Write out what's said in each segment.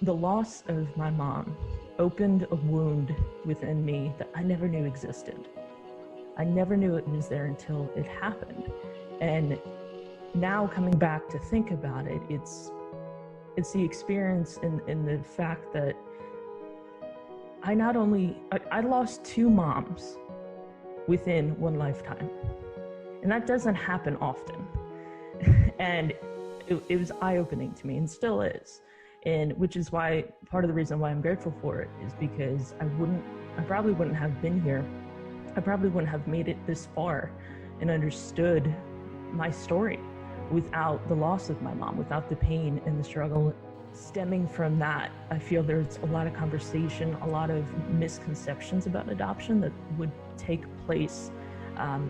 The loss of my mom opened a wound within me that I never knew existed. I never knew it was there until it happened. And now coming back to think about it, it's the experience in the fact that I lost two moms within one lifetime. And that doesn't happen often. And it was eye-opening to me, and still is. And which is why part of the reason why I'm grateful for it is because I probably wouldn't have been here. I probably wouldn't have made it this far and understood my story without the loss of my mom, without the pain and the struggle stemming from that. I feel there's a lot of conversation, a lot of misconceptions about adoption that would take place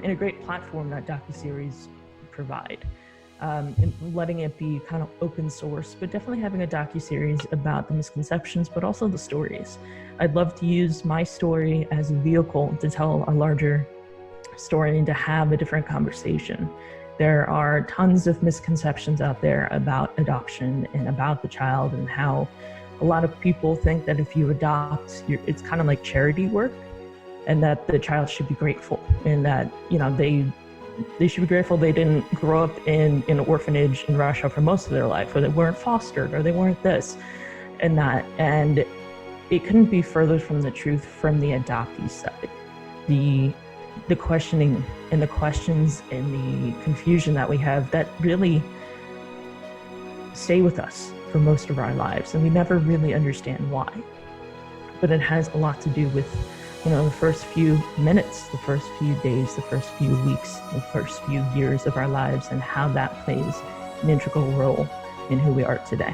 in a great platform that docuseries provide. And letting it be kind of open source, but definitely having a docuseries about the misconceptions, but also the stories. I'd love to use my story as a vehicle to tell a larger story and to have a different conversation. There are tons of misconceptions out there about adoption and about the child, and how a lot of people think that if you adopt, it's kind of like charity work, and that the child should be grateful, and that, they should be grateful they didn't grow up in an orphanage in Russia for most of their life, or they weren't fostered, or they weren't this and that. And it couldn't be further from the truth from the adoptee side. The questioning and the questions and the confusion that we have that really stay with us for most of our lives, and we never really understand why. But it has a lot to do with the first few minutes, the first few days, the first few weeks, the first few years of our lives, and how that plays an integral role in who we are today.